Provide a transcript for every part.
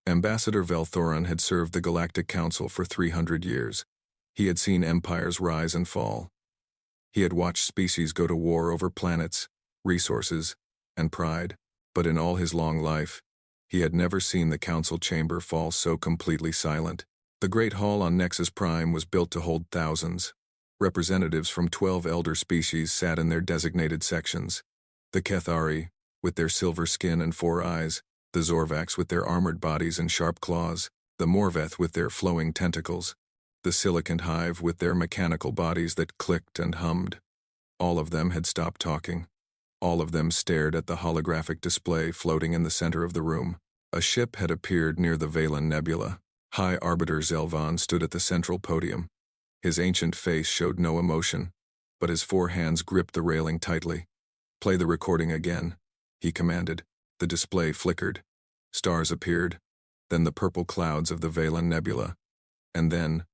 Ambassador Velthoran had served the Galactic Council for 300 years. He had seen empires rise and fall. He had watched species go to war over planets, resources, and pride, but in all his long life, he had never seen the council chamber fall so completely silent. The Great Hall on Nexus Prime was built to hold thousands. Representatives from 12 elder species sat in their designated sections. The Kethari, with their silver skin and 4 eyes, the Zorvax with their armored bodies and sharp claws, the Morveth with their flowing tentacles, the Silicant Hive with their mechanical bodies that clicked and hummed. All of them had stopped talking. All of them stared at the holographic display floating in the center of the room. A ship had appeared near the Valen Nebula. High Arbiter Zelvan stood at the central podium. His ancient face showed no emotion, but his 4 hands gripped the railing tightly. "Play the recording again," he commanded. The display flickered. Stars appeared, then the purple clouds of the Valen Nebula. And then,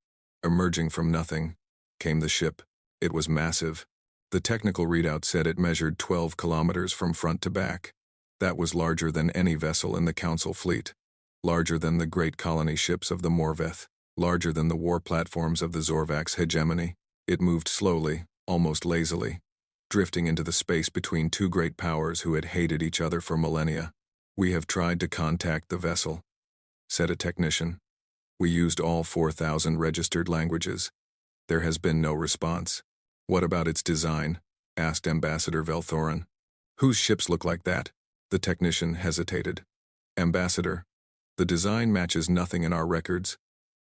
emerging from nothing, came the ship. It was massive. The technical readout said it measured 12 kilometers from front to back. That was larger than any vessel in the Council fleet. Larger than the great colony ships of the Morveth. Larger than the war platforms of the Zorvax hegemony. It moved slowly, almost lazily, drifting into the space between 2 great powers who had hated each other for millennia. "We have tried to contact the vessel," said a technician. "We used all 4,000 registered languages. There has been no response." "What about its design?" asked Ambassador Velthoran. "Whose ships look like that?" The technician hesitated. "Ambassador, the design matches nothing in our records.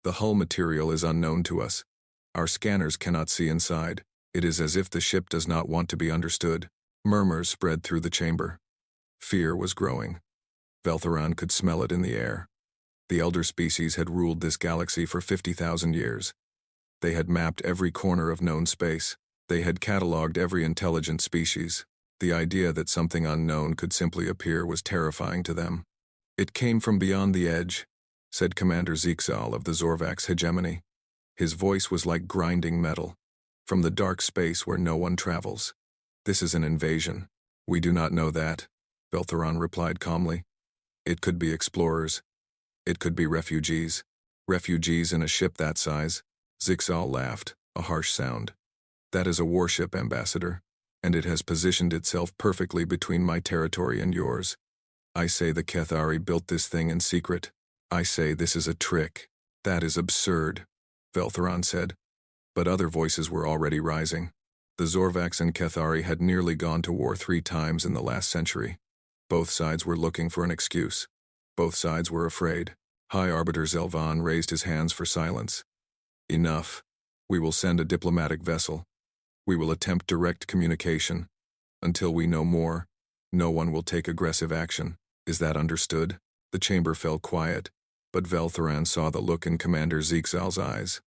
The hull material is unknown to us. Our scanners cannot see inside. It is as if the ship does not want to be understood." Murmurs spread through the chamber. Fear was growing. Velthoran could smell it in the air. The elder species had ruled this galaxy for 50,000 years. They had mapped every corner of known space. They had catalogued every intelligent species. The idea that something unknown could simply appear was terrifying to them. "It came from beyond the edge," said Commander Zixal of the Zorvax hegemony. His voice was like grinding metal. "From the dark space where no one travels. This is an invasion." "We do not know that," Velthoran replied calmly. "It could be explorers. It could be refugees. Refugees in a ship that size." Zixal laughed, a harsh sound. "That is a warship, Ambassador, and it has positioned itself perfectly between my territory and yours. I say the Kethari built this thing in secret. I say this is a trick." "That is absurd," Velthoran said. But other voices were already rising. The Zorvax and Kethari had nearly gone to war 3 times in the last century. Both sides were looking for an excuse. Both sides were afraid. High Arbiter Zelvan raised his hands for silence. "Enough. We will send a diplomatic vessel. We will attempt direct communication. Until we know more, no one will take aggressive action. Is that understood?" The chamber fell quiet, but Velthoran saw the look in Commander Zixal's eyes.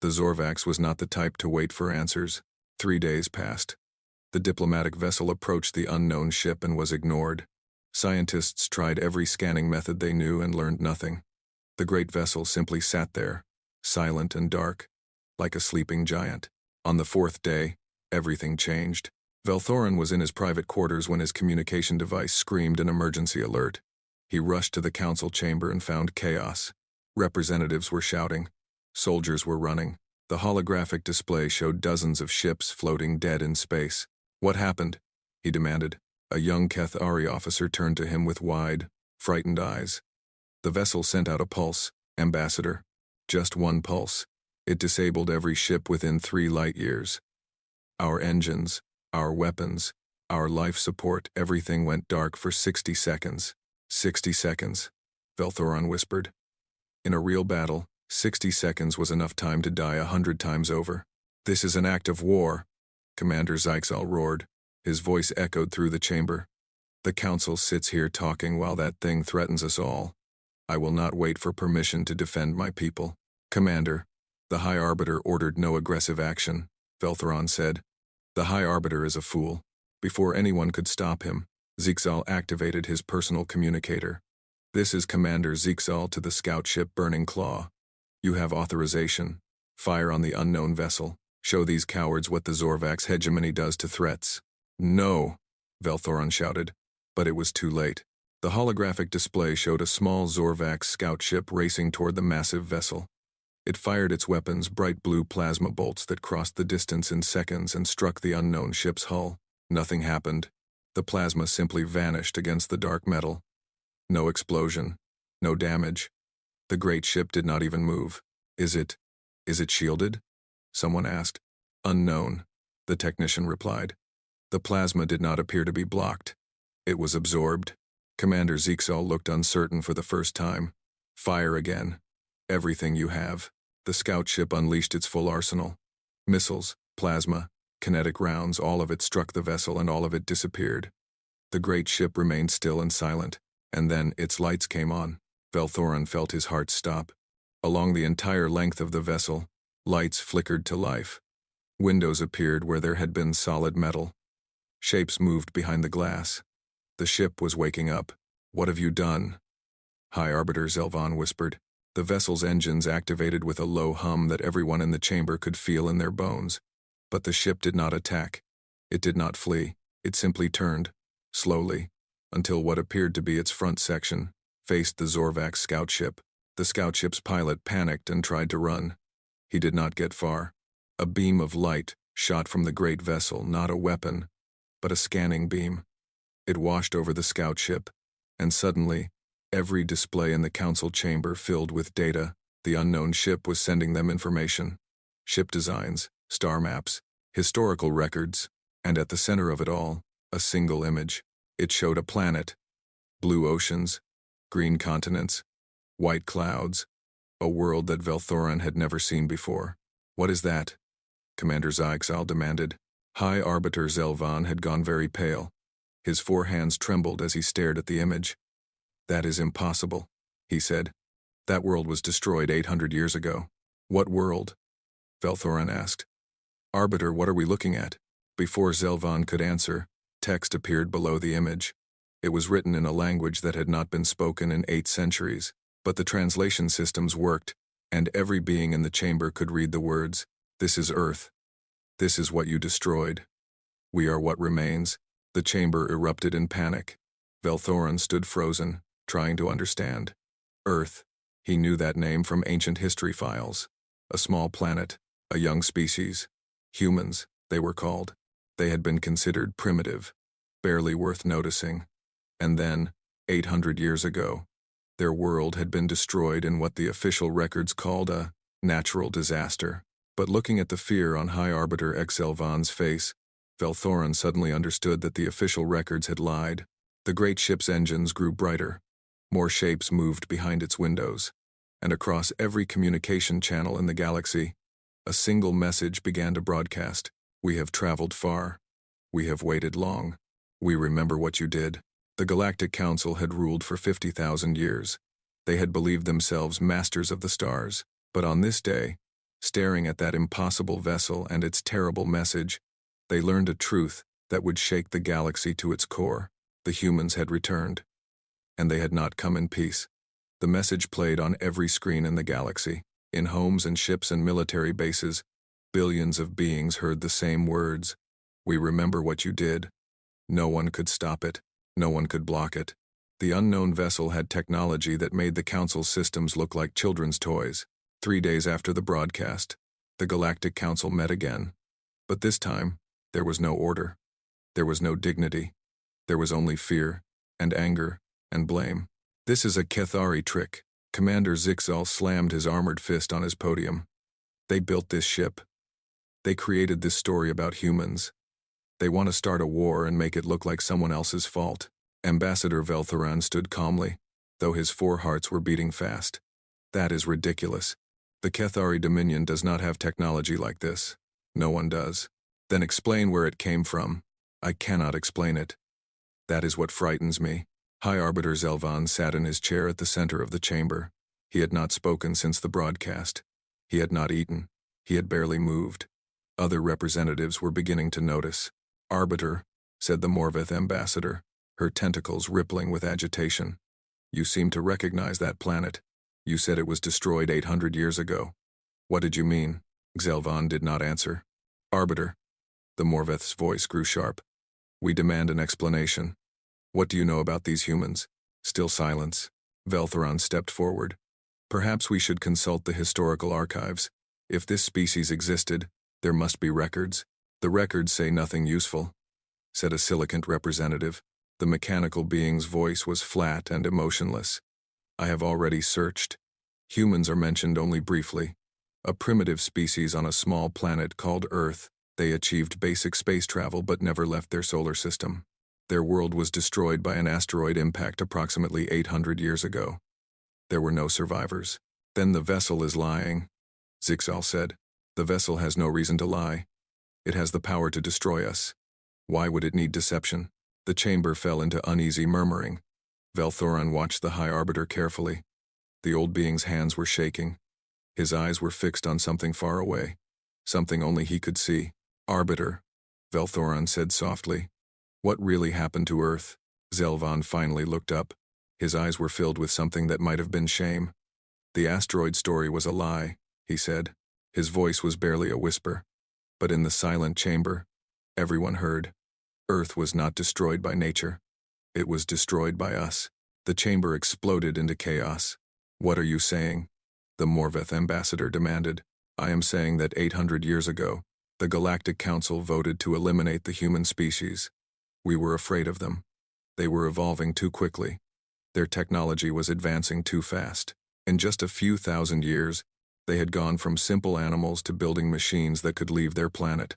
The Zorvax was not the type to wait for answers. 3 days passed. The diplomatic vessel approached the unknown ship and was ignored. Scientists tried every scanning method they knew and learned nothing. The great vessel simply sat there, silent and dark, like a sleeping giant. On the 4th day, everything changed. Velthoran was in his private quarters when his communication device screamed an emergency alert. He rushed to the council chamber and found chaos. Representatives were shouting. Soldiers were running. The holographic display showed dozens of ships floating dead in space. "What happened?" he demanded. A young Kethari officer turned to him with wide, frightened eyes. "The vessel sent out a pulse, Ambassador. Just one pulse. It disabled every ship within 3 light years. Our engines, our weapons, our life support, everything went dark for 60 seconds. 60 seconds, Velthoran whispered. In a real battle, 60 seconds was enough time to die 100 times over. "This is an act of war," Commander Zixal roared. His voice echoed through the chamber. "The Council sits here talking while that thing threatens us all. I will not wait for permission to defend my people." "Commander, the High Arbiter ordered no aggressive action," Velthoran said. "The High Arbiter is a fool." Before anyone could stop him, Zixal activated his personal communicator. "This is Commander Zixal to the scout ship Burning Claw. You have authorization. Fire on the unknown vessel. Show these cowards what the Zorvax hegemony does to threats." "No," Velthoran shouted, but it was too late. The holographic display showed a small Zorvax scout ship racing toward the massive vessel. It fired its weapons, bright blue plasma bolts that crossed the distance in seconds and struck the unknown ship's hull. Nothing happened. The plasma simply vanished against the dark metal. No explosion. No damage. The great ship did not even move. Is it shielded? Someone asked. Unknown, the technician replied. The plasma did not appear to be blocked. It was absorbed. Commander Zixal looked uncertain for the first time. Fire again. Everything you have. The scout ship unleashed its full arsenal. Missiles, plasma, kinetic rounds, all of it struck the vessel and all of it disappeared. The great ship remained still and silent, and then its lights came on. Velthorin felt his heart stop. Along the entire length of the vessel, lights flickered to life. Windows appeared where there had been solid metal. Shapes moved behind the glass. The ship was waking up. What have you done? High Arbiter Zelvan whispered. The vessel's engines activated with a low hum that everyone in the chamber could feel in their bones. But the ship did not attack. It did not flee. It simply turned, slowly, until what appeared to be its front section faced the Zorvax scout ship. The scout ship's pilot panicked and tried to run. He did not get far. A beam of light shot from the great vessel, not a weapon, but a scanning beam. It washed over the scout ship, and suddenly, every display in the council chamber filled with data. The unknown ship was sending them information. Ship designs, star maps, historical records, and at the center of it all, a single image. It showed a planet, blue oceans, green continents, white clouds, a world that Velthorin had never seen before. What is that? Commander Zixal demanded. High Arbiter Zelvan had gone very pale. His four hands trembled as he stared at the image. That is impossible, he said. That world was destroyed 800 years ago. What world? Velthorin asked. Arbiter, what are we looking at? Before Zelvan could answer, text appeared below the image. It was written in a language that had not been spoken in 8 centuries, but the translation systems worked, and every being in the chamber could read the words, "This is Earth. This is what you destroyed. We are what remains." The chamber erupted in panic. Velthorin stood frozen, trying to understand. Earth. He knew that name from ancient history files. A small planet, a young species. Humans, they were called. They had been considered primitive, barely worth noticing. And then, 800 years ago, their world had been destroyed in what the official records called a natural disaster. But looking at the fear on High Arbiter Zelvan's face, Velthorin suddenly understood that the official records had lied. The great ship's engines grew brighter. More shapes moved behind its windows. And across every communication channel in the galaxy, a single message began to broadcast. We have traveled far. We have waited long. We remember what you did. The Galactic Council had ruled for 50,000 years. They had believed themselves masters of the stars. But on this day, staring at that impossible vessel and its terrible message, they learned a truth that would shake the galaxy to its core. The humans had returned. And they had not come in peace. The message played on every screen in the galaxy. In homes and ships and military bases, billions of beings heard the same words. We remember what you did. No one could stop it. No one could block it. The unknown vessel had technology that made the Council's systems look like children's toys. 3 days after the broadcast, the Galactic Council met again. But this time, there was no order. There was no dignity. There was only fear, and anger, and blame. This is a Kethari trick. Commander Zixal slammed his armored fist on his podium. They built this ship. They created this story about humans. They want to start a war and make it look like someone else's fault. Ambassador Velthorin stood calmly, though his 4 hearts were beating fast. That is ridiculous. The Kethari Dominion does not have technology like this. No one does. Then explain where it came from. I cannot explain it. That is what frightens me. High Arbiter Zelvan sat in his chair at the center of the chamber. He had not spoken since the broadcast. He had not eaten. He had barely moved. Other representatives were beginning to notice. Arbiter, said the Morvith ambassador, her tentacles rippling with agitation. You seem to recognize that planet. You said it was destroyed 800 years ago. What did you mean? Zelvan did not answer. Arbiter. The Morvith's voice grew sharp. We demand an explanation. What do you know about these humans? Still silence. Velthoron stepped forward. Perhaps we should consult the historical archives. If this species existed, there must be records. The records say nothing useful, said a silicant representative. The mechanical being's voice was flat and emotionless. I have already searched. Humans are mentioned only briefly. A primitive species on a small planet called Earth. They achieved basic space travel but never left their solar system. Their world was destroyed by an asteroid impact approximately 800 years ago. There were no survivors. Then the vessel is lying, Zixal said. The vessel has no reason to lie. It has the power to destroy us. Why would it need deception? The chamber fell into uneasy murmuring. Velthoron watched the High Arbiter carefully. The old being's hands were shaking. His eyes were fixed on something far away, something only he could see. Arbiter, Velthoron said softly. What really happened to Earth? Zelvan finally looked up. His eyes were filled with something that might have been shame. The asteroid story was a lie, he said. His voice was barely a whisper. But in the silent chamber, everyone heard. Earth was not destroyed by nature. It was destroyed by us. The chamber exploded into chaos. What are you saying? The Morveth ambassador demanded. I am saying that 800 years ago, the Galactic Council voted to eliminate the human species. We were afraid of them. They were evolving too quickly. Their technology was advancing too fast. In just a few thousand years, they had gone from simple animals to building machines that could leave their planet.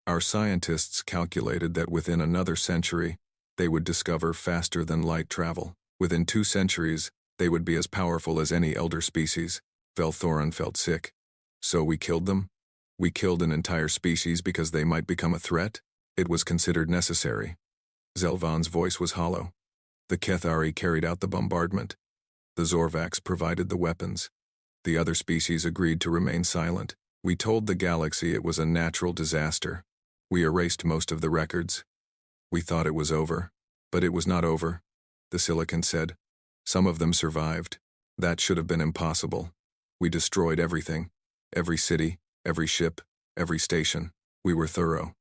Our scientists calculated that within another century, they would discover faster than light travel. Within 2 centuries, they would be as powerful as any elder species. Velthoron felt sick. So we killed them? We killed an entire species because they might become a threat? It was considered necessary. Zelvan's voice was hollow. The Kethari carried out the bombardment. The Zorvax provided the weapons. The other species agreed to remain silent. We told the galaxy it was a natural disaster. We erased most of the records. We thought it was over. But it was not over, the Silicant said. Some of them survived. That should have been impossible. We destroyed everything. Every city, every ship, every station. We were thorough.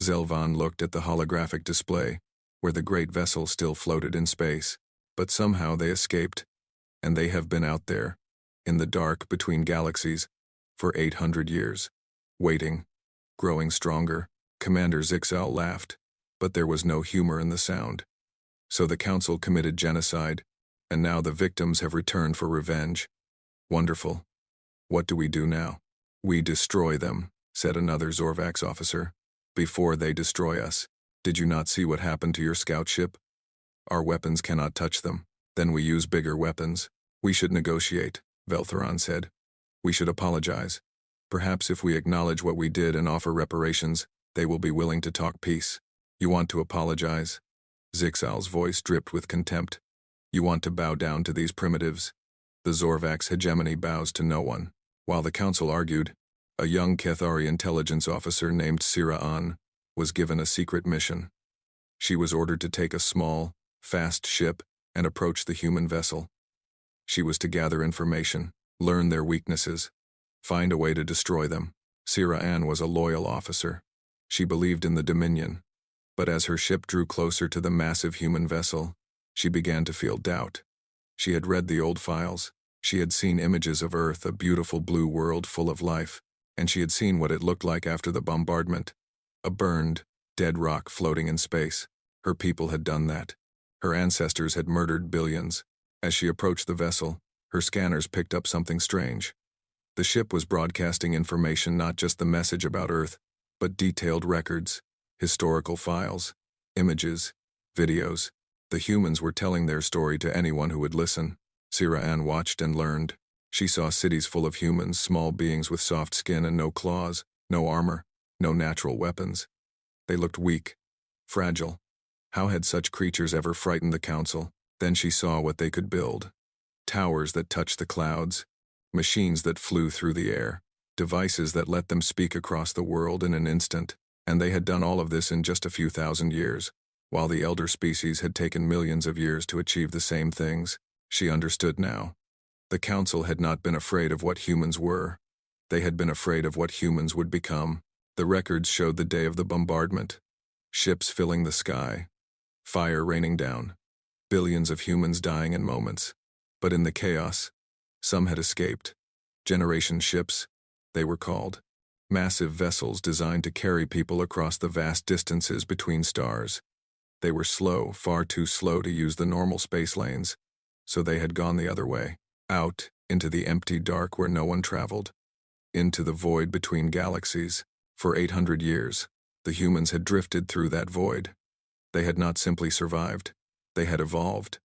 Zelvan looked at the holographic display, where the great vessel still floated in space. But somehow they escaped. And they have been out there, in the dark between galaxies, for 800 years. Waiting. Growing stronger. Commander Zixal laughed. But there was no humor in the sound. So the Council committed genocide, and now the victims have returned for revenge. Wonderful. What do we do now? We destroy them, said another Zorvax officer. Before they destroy us. Did you not see what happened to your scout ship? Our weapons cannot touch them. Then we use bigger weapons. We should negotiate, Velthoron said. We should apologize. Perhaps if we acknowledge what we did and offer reparations, they will be willing to talk peace. You want to apologize? Zixal's voice dripped with contempt. You want to bow down to these primitives? The Zorvax hegemony bows to no one. While the Council argued, a young Kethari intelligence officer named Sira'an was given a secret mission. She was ordered to take a small, fast ship and approach the human vessel. She was to gather information, learn their weaknesses, find a way to destroy them. Sira'an was a loyal officer. She believed in the Dominion. But as her ship drew closer to the massive human vessel, she began to feel doubt. She had read the old files. She had seen images of Earth, a beautiful blue world full of life, and she had seen what it looked like after the bombardment. A burned, dead rock floating in space. Her people had done that. Her ancestors had murdered billions. As she approached the vessel, her scanners picked up something strange. The ship was broadcasting information, not just the message about Earth, but detailed records, historical files, images, videos. The humans were telling their story to anyone who would listen. Sira'an watched and learned. She saw cities full of humans, small beings with soft skin and no claws, no armor, no natural weapons. They looked weak, fragile. How had such creatures ever frightened the Council? Then she saw what they could build. Towers that touched the clouds, machines that flew through the air, devices that let them speak across the world in an instant. And they had done all of this in just a few thousand years, while the elder species had taken millions of years to achieve the same things. She understood now. The Council had not been afraid of what humans were. They had been afraid of what humans would become. The records showed the day of the bombardment. Ships filling the sky. Fire raining down. billions of humans dying in moments. But in the chaos, some had escaped. Generation ships, they were called. Massive vessels designed to carry people across the vast distances between stars. They were slow, far too slow to use the normal space lanes, so they had gone the other way, out into the empty dark where no one traveled, into the void between galaxies. For 800 years, the humans had drifted through that void. They had not simply survived. They had evolved.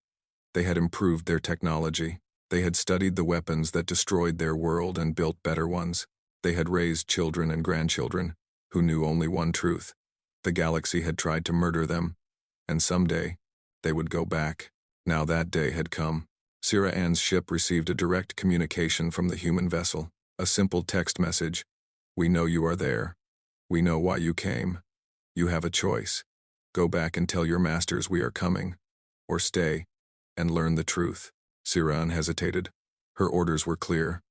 They had improved their technology. They had studied the weapons that destroyed their world and built better ones. They had raised children and grandchildren who knew only one truth. The galaxy had tried to murder them, and someday they would go back. Now that day had come. Sierra Ann's ship received a direct communication from the human vessel, a simple text message. "We know you are there. We know why you came. You have a choice. Go back and tell your masters we are coming, or stay and learn the truth." Sierra Ann hesitated. Her orders were clear,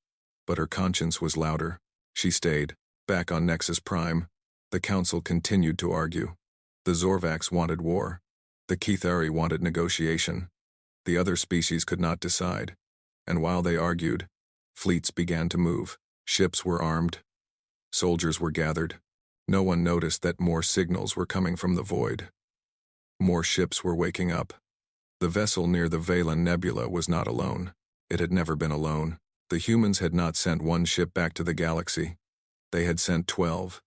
but her conscience was louder. She stayed. Back on Nexus Prime, the Council continued to argue. The Zorvax wanted war. The Kithari wanted negotiation. The other species could not decide. And while they argued, fleets began to move. Ships were armed. Soldiers were gathered. No one noticed that more signals were coming from the void. More ships were waking up. The vessel near the Valen Nebula was not alone. It had never been alone. The humans had not sent one ship back to the galaxy. They had sent 12,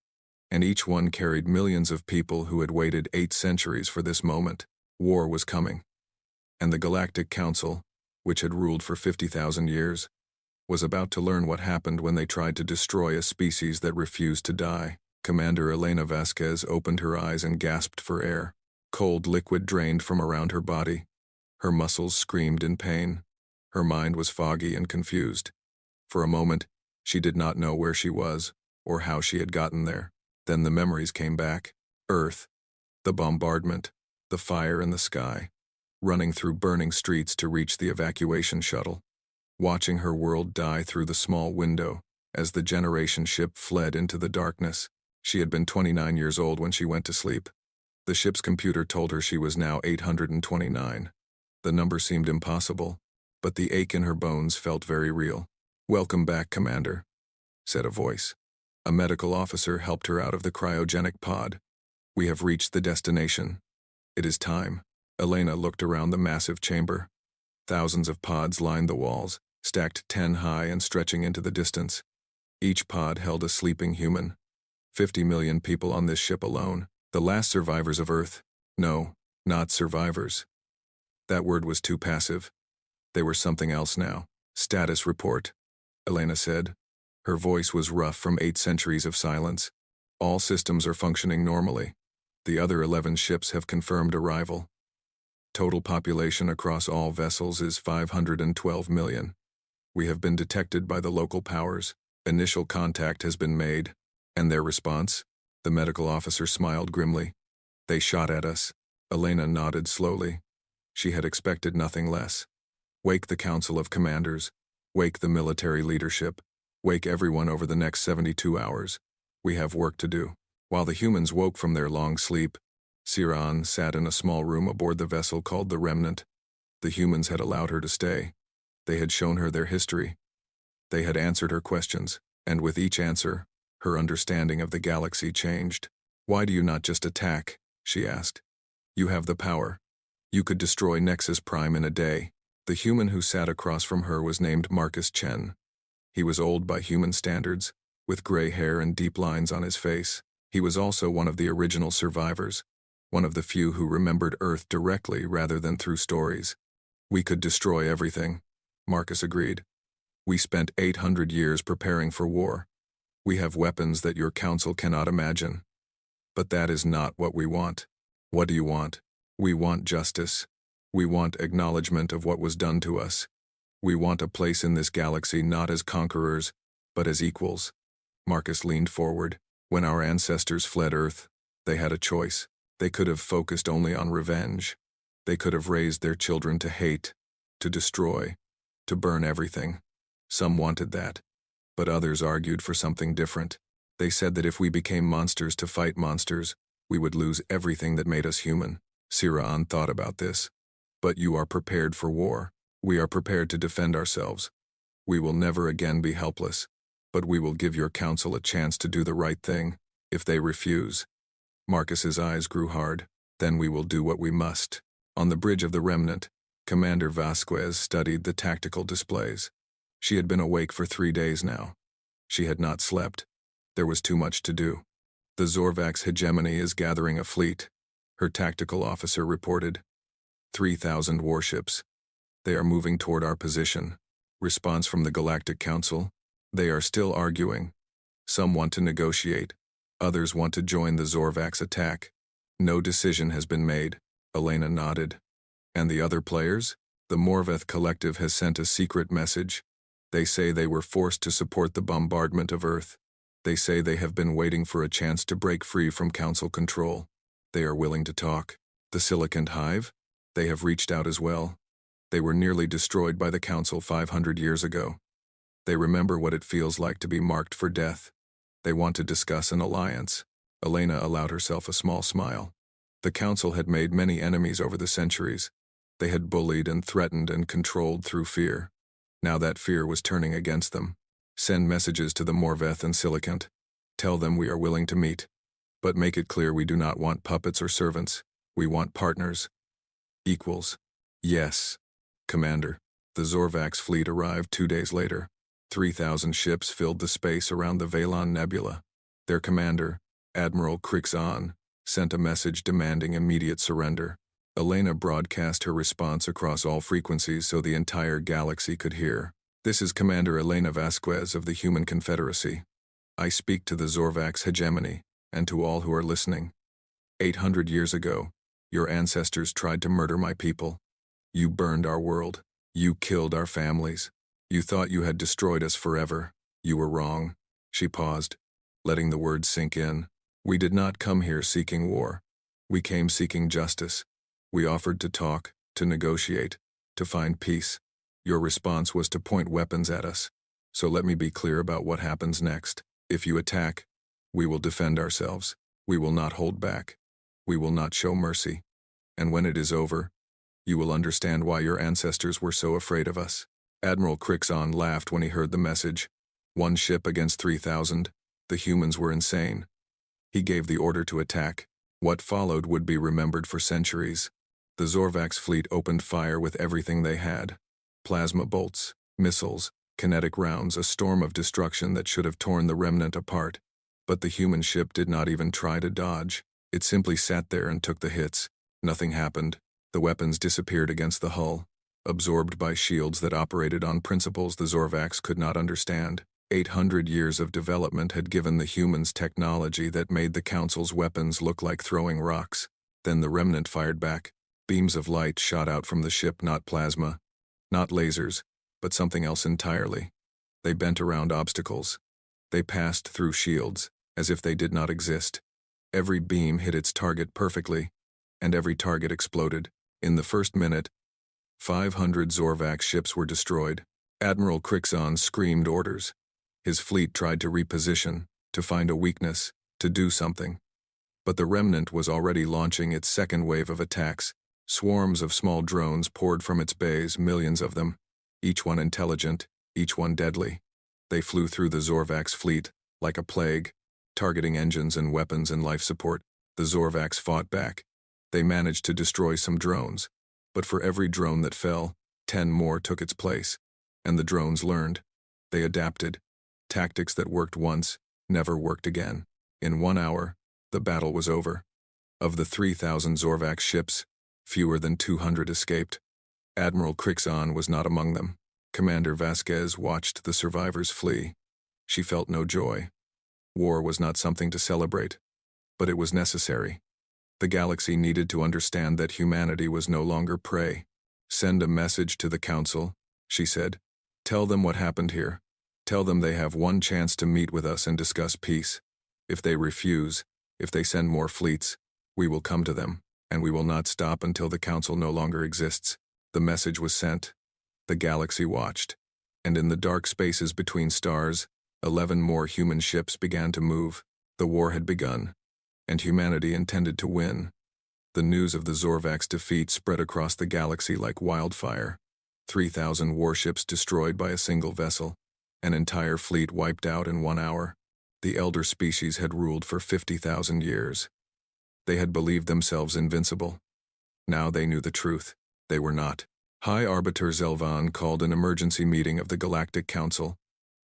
and each one carried millions of people who had waited 8 centuries for this moment. War was coming. And the Galactic Council, which had ruled for 50,000 years, was about to learn what happened when they tried to destroy a species that refused to die. Commander Elena Vasquez opened her eyes and gasped for air. Cold liquid drained from around her body. Her muscles screamed in pain. Her mind was foggy and confused. For a moment, she did not know where she was or how she had gotten there. Then the memories came back. Earth, the bombardment, the fire in the sky, running through burning streets to reach the evacuation shuttle, watching her world die through the small window as the generation ship fled into the darkness. She had been 29 years old when she went to sleep. The ship's computer told her she was now 829. The number seemed impossible, but the ache in her bones felt very real. "Welcome back, Commander," said a voice. A medical officer helped her out of the cryogenic pod. "We have reached the destination. It is time." Elena looked around the massive chamber. Thousands of pods lined the walls, stacked 10 high and stretching into the distance. Each pod held a sleeping human. 50 million people on this ship alone. The last survivors of Earth. No, not survivors. That word was too passive. They were something else now. "Status report," Elena said. Her voice was rough from 8 centuries of silence. "All systems are functioning normally. The other 11 ships have confirmed arrival. Total population across all vessels is 512 million. We have been detected by the local powers. Initial contact has been made." "And their response?" The medical officer smiled grimly. "They shot at us." Elena nodded slowly. She had expected nothing less. "Wake the Council of Commanders. Wake the military leadership. Wake everyone over the next 72 hours. We have work to do." While the humans woke from their long sleep, Sierra Ann sat in a small room aboard the vessel called the Remnant. The humans had allowed her to stay. They had shown her their history. They had answered her questions, and with each answer, her understanding of the galaxy changed. "Why do you not just attack?" she asked. "You have the power. You could destroy Nexus Prime in a day." The human who sat across from her was named Marcus Chen. He was old by human standards, with gray hair and deep lines on his face. He was also one of the original survivors, one of the few who remembered Earth directly rather than through stories. "We could destroy everything," Marcus agreed. "We spent 800 years preparing for war. We have weapons that your council cannot imagine. But that is not what we want." "What do you want?" "We want justice. We want acknowledgement of what was done to us. We want a place in this galaxy not as conquerors, but as equals." Marcus leaned forward. "When our ancestors fled Earth, they had a choice. They could have focused only on revenge. They could have raised their children to hate, to destroy, to burn everything. Some wanted that, but others argued for something different. They said that if we became monsters to fight monsters, we would lose everything that made us human." Sierra Ann thought about this. But you are prepared for war. We are prepared to defend ourselves. We will never again be helpless, but we will give your council a chance to do the right thing. If they refuse, Marcus's eyes grew hard. Then we will do what we must. On the bridge of the Remnant, Commander Vasquez studied the tactical displays. She had been awake for 3 days now. She had not slept. There was too much to do. The Zorvax hegemony is gathering a fleet, her tactical officer reported. 3,000 warships. They are moving toward our position. Response from the Galactic Council. They are still arguing. Some want to negotiate. Others want to join the Zorvax attack. No decision has been made. Elena nodded. And the other players? The Morveth Collective has sent a secret message. They say they were forced to support the bombardment of Earth. They say they have been waiting for a chance to break free from Council control. They are willing to talk. The Silicant Hive? They have reached out as well. They were nearly destroyed by the Council 500 years ago. They remember what it feels like to be marked for death. They want to discuss an alliance. Elena allowed herself a small smile. The Council had made many enemies over the centuries. They had bullied and threatened and controlled through fear. Now that fear was turning against them. Send messages to the Morveth and Silicant. Tell them we are willing to meet. But make it clear we do not want puppets or servants. We want partners. Equals. Yes. Commander. The Zorvax fleet arrived 2 days later. 3,000 ships filled the space around the Valon Nebula. Their commander, Admiral Crixon, sent a message demanding immediate surrender. Elena broadcast her response across all frequencies so the entire galaxy could hear. This is Commander Elena Vasquez of the Human Confederacy. I speak to the Zorvax hegemony, and to all who are listening. 800 years ago, your ancestors tried to murder my people. You burned our world. You killed our families. You thought you had destroyed us forever. You were wrong. She paused, letting the words sink in. We did not come here seeking war. We came seeking justice. We offered to talk, to negotiate, to find peace. Your response was to point weapons at us. So let me be clear about what happens next. If you attack, we will defend ourselves. We will not hold back. We will not show mercy. And when it is over, you will understand why your ancestors were so afraid of us. Admiral Crixon laughed when he heard the message. 1 ship against 3,000. The humans were insane. He gave the order to attack. What followed would be remembered for centuries. The Zorvax fleet opened fire with everything they had. Plasma bolts, missiles, kinetic rounds, a storm of destruction that should have torn the Remnant apart. But the human ship did not even try to dodge. It simply sat there and took the hits. Nothing happened. The weapons disappeared against the hull, absorbed by shields that operated on principles the Zorvax could not understand. 800 years of development had given the humans technology that made the Council's weapons look like throwing rocks. Then the Remnant fired back. Beams of light shot out from the ship, not plasma, not lasers, but something else entirely. They bent around obstacles. They passed through shields, as if they did not exist. Every beam hit its target perfectly, and every target exploded. In the first minute, 500 Zorvax ships were destroyed. Admiral Crixon screamed orders. His fleet tried to reposition, to find a weakness, to do something. But the Remnant was already launching its second wave of attacks. Swarms of small drones poured from its bays, millions of them, each one intelligent, each one deadly. They flew through the Zorvax fleet, like a plague, targeting engines and weapons and life support. The Zorvax fought back. They managed to destroy some drones, but for every drone that fell, 10 more took its place. And the drones learned. They adapted. Tactics that worked once, never worked again. In 1 hour, the battle was over. Of the 3,000 Zorvax ships, fewer than 200 escaped. Admiral Crixon was not among them. Commander Vasquez watched the survivors flee. She felt no joy. War was not something to celebrate, but it was necessary. The galaxy needed to understand that humanity was no longer prey. Send a message to the Council, she said. Tell them what happened here. Tell them they have one chance to meet with us and discuss peace. If they refuse, if they send more fleets, we will come to them, and we will not stop until the Council no longer exists. The message was sent. The galaxy watched, and in the dark spaces between stars, 11 more human ships began to move. The war had begun, and humanity intended to win. The news of the Zorvak's defeat spread across the galaxy like wildfire. 3,000 warships destroyed by a single vessel. An entire fleet wiped out in 1 hour. The elder species had ruled for 50,000 years. They had believed themselves invincible. Now they knew the truth. They were not. High Arbiter Zelvan called an emergency meeting of the Galactic Council,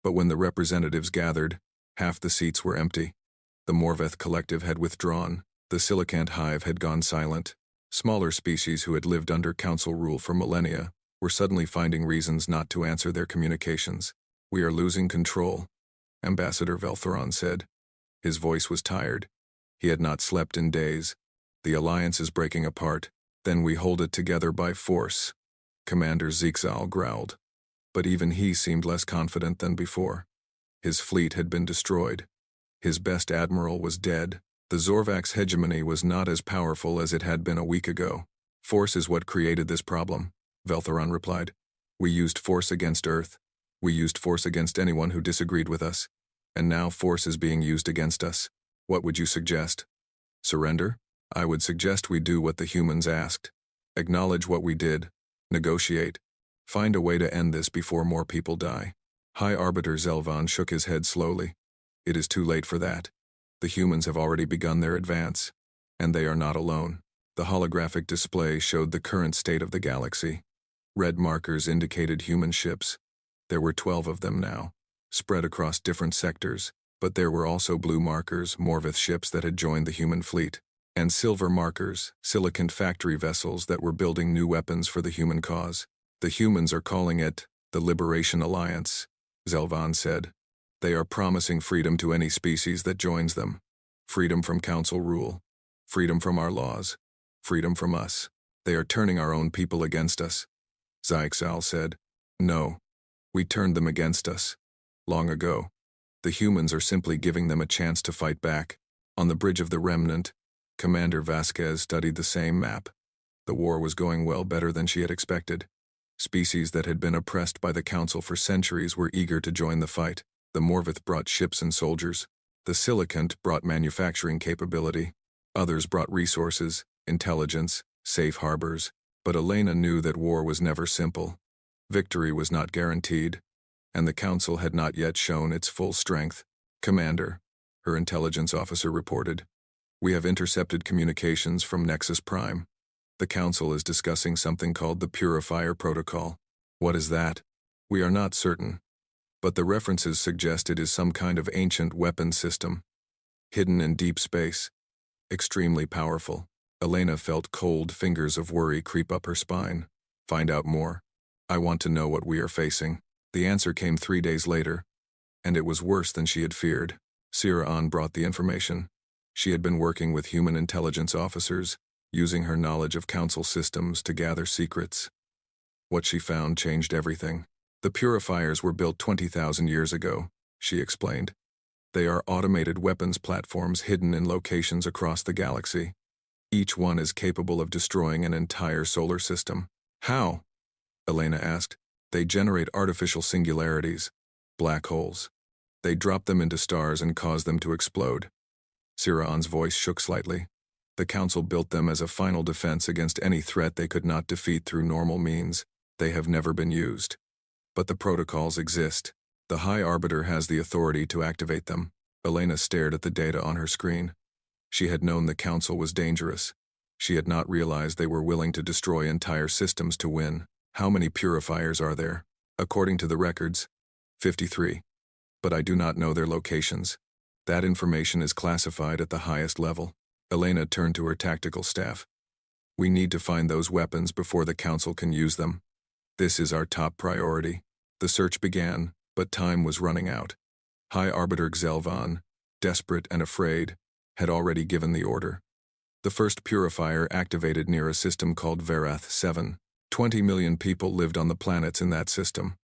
but when the representatives gathered, half the seats were empty. The Morveth Collective had withdrawn. The Silicant Hive had gone silent. Smaller species who had lived under Council rule for millennia were suddenly finding reasons not to answer their communications. "We are losing control," Ambassador Veltheron said. His voice was tired. He had not slept in days. "The Alliance is breaking apart. Then we hold it together by force," Commander Zeexal growled. But even he seemed less confident than before. His fleet had been destroyed. His best admiral was dead. The Zorvak's hegemony was not as powerful as it had been a week ago. "Force is what created this problem," Veltheron replied. "We used force against Earth. We used force against anyone who disagreed with us. And now force is being used against us. What would you suggest? Surrender? I would suggest we do what the humans asked. Acknowledge what we did. Negotiate. Find a way to end this before more people die." High Arbiter Zelvan shook his head slowly. "It is too late for that. The humans have already begun their advance. And they are not alone." The holographic display showed the current state of the galaxy. Red markers indicated human ships. There were 12 of them now, spread across different sectors, but there were also blue markers, Morveth ships that had joined the human fleet, and silver markers, Silicant factory vessels that were building new weapons for the human cause. "The humans are calling it the Liberation Alliance," Zelvan said. "They are promising freedom to any species that joins them. Freedom from Council rule. Freedom from our laws. Freedom from us. They are turning our own people against us." Zeexal said. "No. We turned them against us. Long ago. The humans are simply giving them a chance to fight back." On the bridge of the Remnant, Commander Vasquez studied the same map. The war was going well, better than she had expected. Species that had been oppressed by the Council for centuries were eager to join the fight. The Morveth brought ships and soldiers. The Silicant brought manufacturing capability. Others brought resources, intelligence, safe harbors. But Elena knew that war was never simple. Victory was not guaranteed, and the Council had not yet shown its full strength. "Commander," her intelligence officer reported, "we have intercepted communications from Nexus Prime. The Council is discussing something called the Purifier Protocol." "What is that?" "We are not certain, but the references suggest it is some kind of ancient weapon system, hidden in deep space. Extremely powerful." Elena felt cold fingers of worry creep up her spine. "Find out more. I want to know what we are facing." The answer came 3 days later, and it was worse than she had feared. Siraan brought the information. She had been working with human intelligence officers, using her knowledge of Council systems to gather secrets. What she found changed everything. "The purifiers were built 20,000 years ago," she explained. "They are automated weapons platforms hidden in locations across the galaxy. Each one is capable of destroying an entire solar system." "How?" Elena asked. "They generate artificial singularities, black holes. They drop them into stars and cause them to explode." Siraan's voice shook slightly. "The Council built them as a final defense against any threat they could not defeat through normal means. They have never been used. But the protocols exist. The High Arbiter has the authority to activate them." Elena stared at the data on her screen. She had known the Council was dangerous. She had not realized they were willing to destroy entire systems to win. "How many purifiers are there?" "According to the records, 53. But I do not know their locations. That information is classified at the highest level." Elena turned to her tactical staff. "We need to find those weapons before the Council can use them. This is our top priority." The search began, but time was running out. High Arbiter Zelvan, desperate and afraid, had already given the order. The first purifier activated near a system called Verath 7. 20 million people lived on the planets in that system.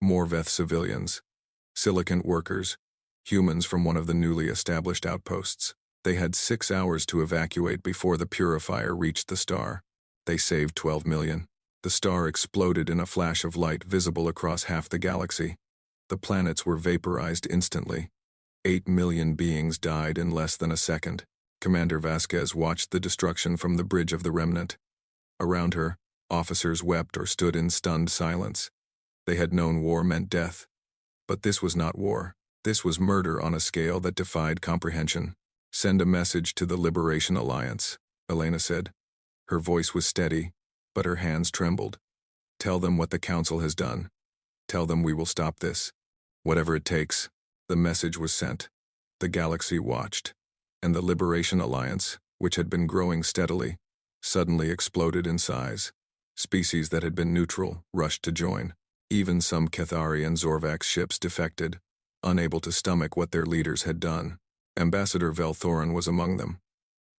Morveth civilians, Silicant workers, humans from one of the newly established outposts. They had 6 hours to evacuate before the purifier reached the star. They saved 12 million. The star exploded in a flash of light visible across half the galaxy. The planets were vaporized instantly. 8 million beings died in less than a second. Commander Vasquez watched the destruction from the bridge of the remnant. Around her, officers wept or stood in stunned silence. They had known war meant death. But this was not war. This was murder on a scale that defied comprehension. "Send a message to the Liberation Alliance," Elena said. Her voice was steady, but her hands trembled. "Tell them what the Council has done. Tell them we will stop this. Whatever it takes." The message was sent. The galaxy watched, and the Liberation Alliance, which had been growing steadily, suddenly exploded in size. Species that had been neutral rushed to join. Even some Cathari and Zorvax ships defected, unable to stomach what their leaders had done. Ambassador Velthorin was among them.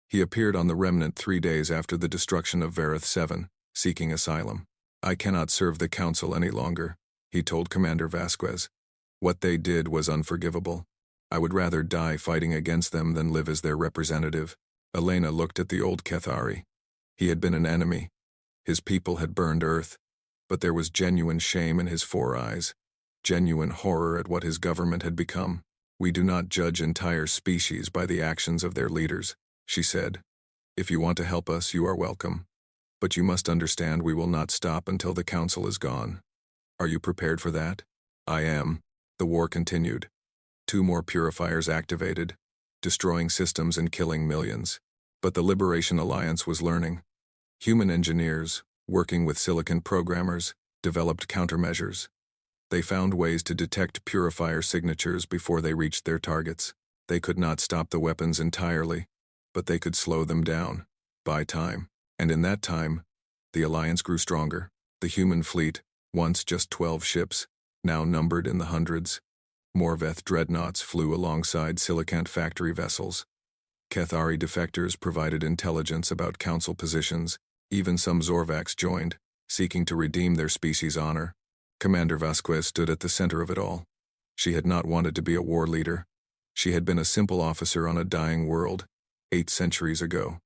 He appeared on the remnant 3 days after the destruction of Vareth 7, seeking asylum. "I cannot serve the Council any longer," he told Commander Vasquez. "What they did was unforgivable. I would rather die fighting against them than live as their representative." Elena looked at the old Cathari. He had been an enemy. His people had burned Earth, but there was genuine shame in his 4 eyes, genuine horror at what his government had become. "We do not judge entire species by the actions of their leaders," she said. "If you want to help us, you are welcome. But you must understand we will not stop until the Council is gone. Are you prepared for that?" "I am." The war continued. 2 more purifiers activated, destroying systems and killing millions. But the Liberation Alliance was learning. Human engineers, working with silicon programmers, developed countermeasures. They found ways to detect purifier signatures before they reached their targets. They could not stop the weapons entirely, but they could slow them down, buy time. And in that time, the Alliance grew stronger. The human fleet, once just 12 ships, now numbered in the hundreds. Morveth dreadnoughts flew alongside Silicant factory vessels. Cathari defectors provided intelligence about Council positions. Even some Zorvax joined, seeking to redeem their species' honor. Commander Vasquez stood at the center of it all. She had not wanted to be a war leader. She had been a simple officer on a dying world, 8 centuries ago.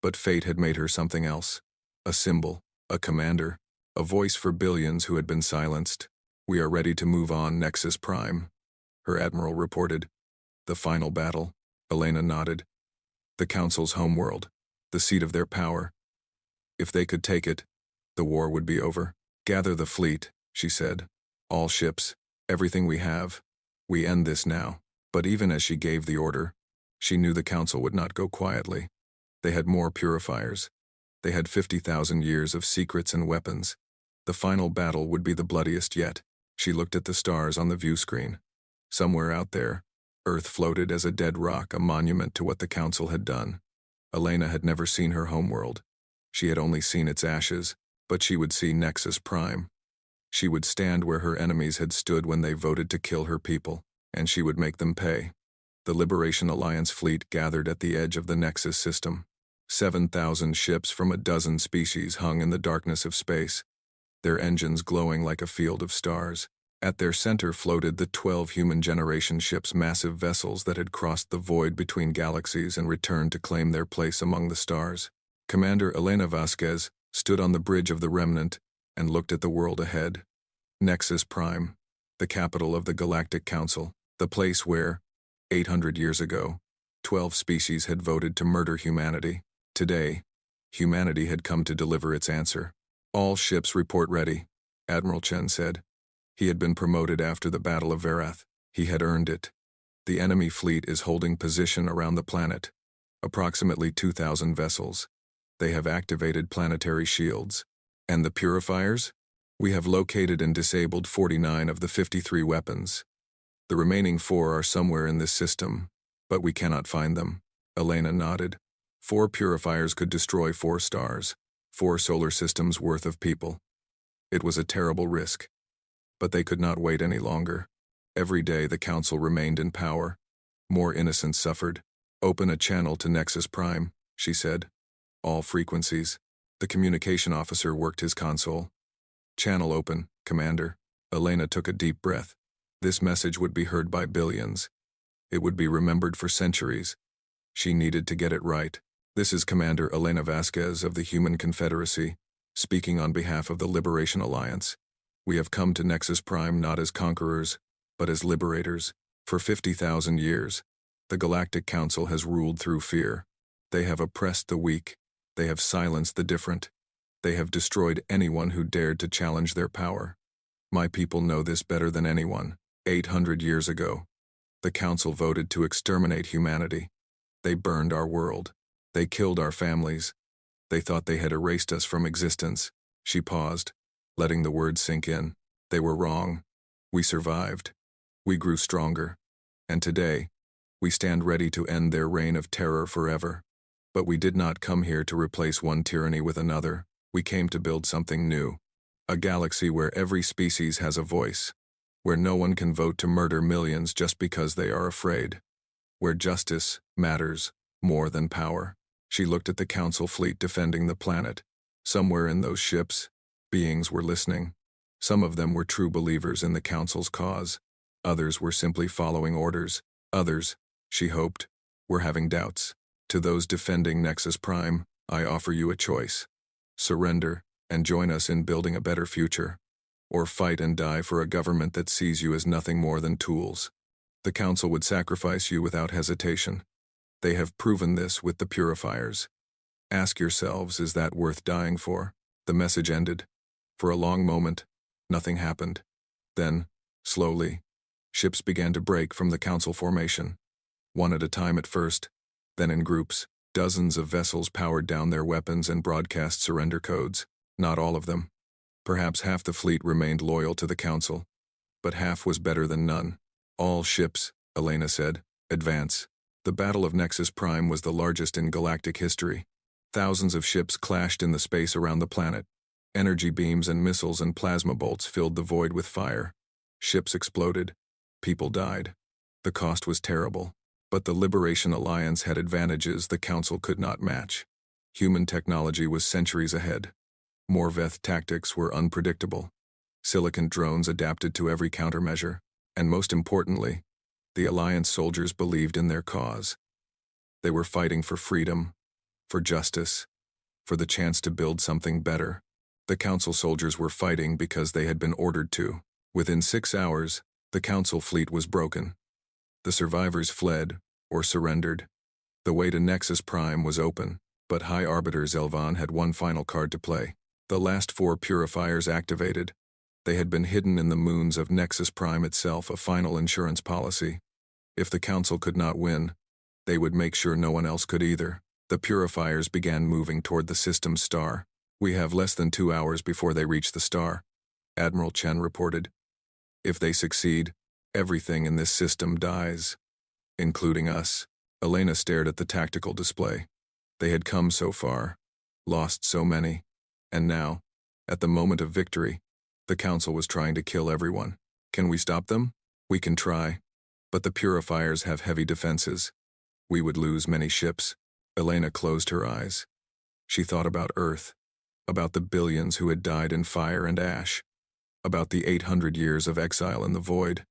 But fate had made her something else. A symbol, a commander, a voice for billions who had been silenced. "We are ready to move on, Nexus Prime," her admiral reported. "The final battle," Elena nodded. "The Council's homeworld, the seat of their power. If they could take it, the war would be over." "Gather the fleet," she said. "All ships, everything we have. We end this now." But even as she gave the order, she knew the Council would not go quietly. They had more purifiers. They had 50,000 years of secrets and weapons. The final battle would be the bloodiest yet. She looked at the stars on the view screen. Somewhere out there, Earth floated as a dead rock, a monument to what the Council had done. Elena had never seen her homeworld. She had only seen its ashes, but she would see Nexus Prime. She would stand where her enemies had stood when they voted to kill her people, and she would make them pay. The Liberation Alliance fleet gathered at the edge of the Nexus system. 7,000 ships from a dozen species hung in the darkness of space, their engines glowing like a field of stars. At their center floated the 12 human generation ships, massive vessels that had crossed the void between galaxies and returned to claim their place among the stars. Commander Elena Vasquez stood on the bridge of the remnant and looked at the world ahead. Nexus Prime, the capital of the Galactic Concil, the place where, 800 years ago, 12 species had voted to murder humanity. Today, humanity had come to deliver its answer. "All ships report ready," Admiral Chen said. He had been promoted after the Battle of Vareth. He had earned it. "The enemy fleet is holding position around the planet. Approximately 2,000 vessels. They have activated planetary shields. And the purifiers? We have located and disabled 49 of the 53 weapons. The remaining 4 are somewhere in this system, but we cannot find them." Elena nodded. 4 purifiers could destroy 4 stars, 4 solar systems worth of people. It was a terrible risk. But they could not wait any longer. Every day the Council remained in power. More innocents suffered. "Open a channel to Nexus Prime," she said. "All frequencies." The communication officer worked his console. "Channel open, Commander." Elena took a deep breath. This message would be heard by billions. It would be remembered for centuries. She needed to get it right. "This is Commander Elena Vasquez of the Human Confederacy, speaking on behalf of the Liberation Alliance. We have come to Nexus Prime not as conquerors, but as liberators. For 50,000 years, the Galactic Council has ruled through fear. They have oppressed the weak. They have silenced the different. They have destroyed anyone who dared to challenge their power. My people know this better than anyone. 800 years ago, the Council voted to exterminate humanity. They burned our world. They killed our families. They thought they had erased us from existence. She paused, letting the words sink in. They were wrong. We survived. We grew stronger. And today, we stand ready to end their reign of terror forever. But we did not come here to replace one tyranny with another. We came to build something new. A galaxy where every species has a voice. Where no one can vote to murder millions just because they are afraid. Where justice matters more than power. She looked at the Council fleet defending the planet. Somewhere in those ships, beings were listening. Some of them were true believers in the Council's cause. Others were simply following orders. Others, she hoped, were having doubts. To those defending Nexus Prime, I offer you a choice. Surrender and join us in building a better future. Or fight and die for a government that sees you as nothing more than tools. The Council would sacrifice you without hesitation. They have proven this with the purifiers. Ask yourselves, is that worth dying for? The message ended. For a long moment, nothing happened. Then, slowly, ships began to break from the Council formation. One at a time at first, then in groups. Dozens of vessels powered down their weapons and broadcast surrender codes. Not all of them. Perhaps half the fleet remained loyal to the Council. But half was better than none. All ships, Elena said, advance. The Battle of Nexus Prime was the largest in galactic history. Thousands of ships clashed in the space around the planet. Energy beams and missiles and plasma bolts filled the void with fire. Ships exploded. People died. The cost was terrible. But the Liberation Alliance had advantages the Council could not match. Human technology was centuries ahead. Morveth tactics were unpredictable. Silicon drones adapted to every countermeasure. And most importantly, the Alliance soldiers believed in their cause. They were fighting for freedom, for justice, for the chance to build something better. The Council soldiers were fighting because they had been ordered to. Within 6 hours, the Council fleet was broken. The survivors fled, or surrendered. The way to Nexus Prime was open, but High Arbiter Zelvan had one final card to play. The last 4 purifiers activated. They had been hidden in the moons of Nexus Prime itself, a final insurance policy. If the Council could not win, they would make sure no one else could either. The purifiers began moving toward the system's star. We have less than 2 hours before they reach the star, Admiral Chen reported. If they succeed, everything in this system dies, including us. Elena stared at the tactical display. They had come so far, lost so many, and now, at the moment of victory, the Council was trying to kill everyone. Can we stop them? We can try. But the purifiers have heavy defenses. We would lose many ships. Elena closed her eyes. She thought about Earth, about the billions who had died in fire and ash, about the 800 years of exile in the void,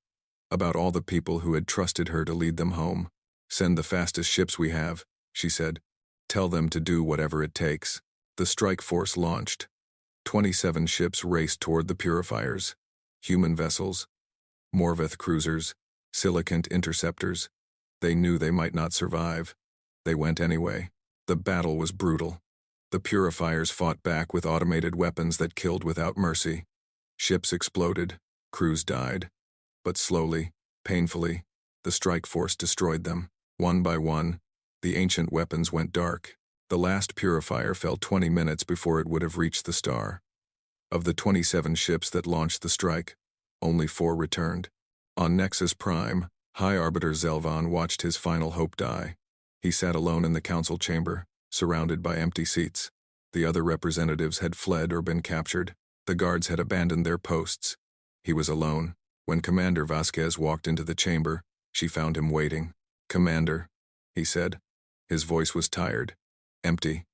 about all the people who had trusted her to lead them home. Send the fastest ships we have, she said. Tell them to do whatever it takes. The strike force launched. 27 ships raced toward the purifiers. Human vessels, Morveth cruisers, Silicant interceptors. They knew they might not survive. They went anyway. The battle was brutal. The purifiers fought back with automated weapons that killed without mercy. Ships exploded. Crews died. But slowly, painfully, the strike force destroyed them. One by one, the ancient weapons went dark. The last purifier fell 20 minutes before it would have reached the star. Of the 27 ships that launched the strike, only 4 returned. On Nexus Prime, High Arbiter Zelvan watched his final hope die. He sat alone in the Council chamber, surrounded by empty seats. The other representatives had fled or been captured. The guards had abandoned their posts. He was alone. When Commander Vasquez walked into the chamber, she found him waiting. "Commander," he said. His voice was tired, empty.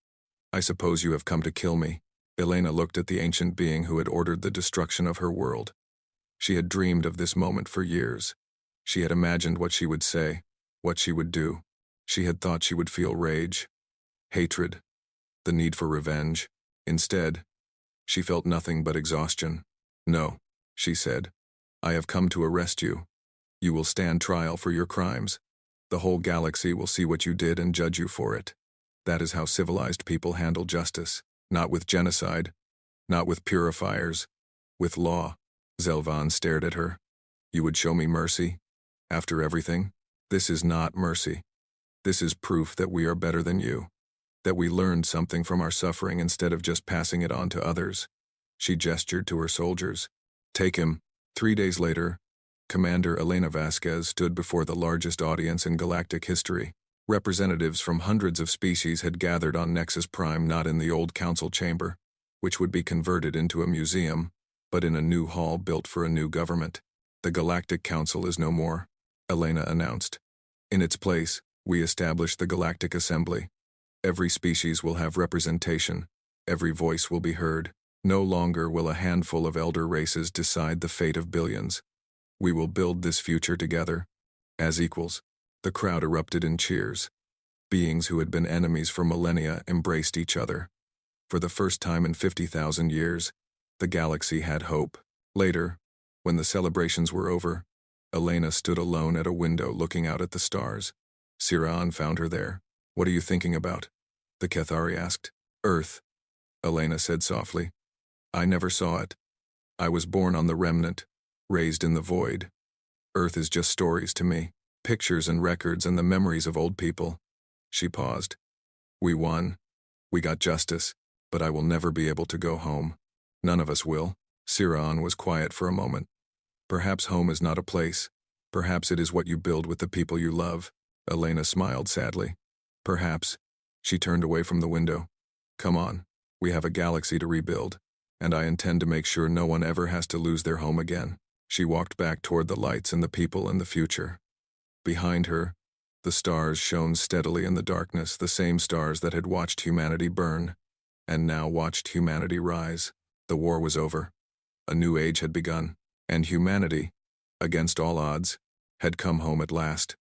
"I suppose you have come to kill me." Elena looked at the ancient being who had ordered the destruction of her world. She had dreamed of this moment for years. She had imagined what she would say, what she would do. She had thought she would feel rage, hatred, the need for revenge. Instead, she felt nothing but exhaustion. "No," she said. "I have come to arrest you. You will stand trial for your crimes. The whole galaxy will see what you did and judge you for it." That is how civilized people handle justice. Not with genocide, not with purifiers, with law. Zelvan stared at her. You would show me mercy? After everything? This is not mercy. This is proof that we are better than you. That we learned something from our suffering instead of just passing it on to others. She gestured to her soldiers. Take him. 3 days later, Commander Elena Vasquez stood before the largest audience in galactic history. Representatives from hundreds of species had gathered on Nexus Prime, not in the old council chamber, which would be converted into a museum, but in a new hall built for a new government. The Galactic Council is no more, Elena announced. In its place, we established the Galactic Assembly. Every species will have representation. Every voice will be heard. No longer will a handful of elder races decide the fate of billions. We will build this future together, as equals. The crowd erupted in cheers. Beings who had been enemies for millennia embraced each other. For the first time in 50,000 years, the galaxy had hope. Later, when the celebrations were over, Elena stood alone at a window looking out at the stars. Siran found her there. What are you thinking about? The Kethari asked. Earth, Elena said softly. I never saw it. I was born on the remnant, raised in the void. Earth is just stories to me. Pictures and records and the memories of old people. She paused. We won. We got justice, but I will never be able to go home. None of us will. Siran was quiet for a moment. Perhaps home is not a place. Perhaps it is what you build with the people you love. Elena smiled sadly. Perhaps. She turned away from the window. Come on. We have a galaxy to rebuild, and I intend to make sure no one ever has to lose their home again. She walked back toward the lights and the people and the future. Behind her, the stars shone steadily in the darkness, the same stars that had watched humanity burn, and now watched humanity rise. The war was over. A new age had begun, and humanity, against all odds, had come home at last.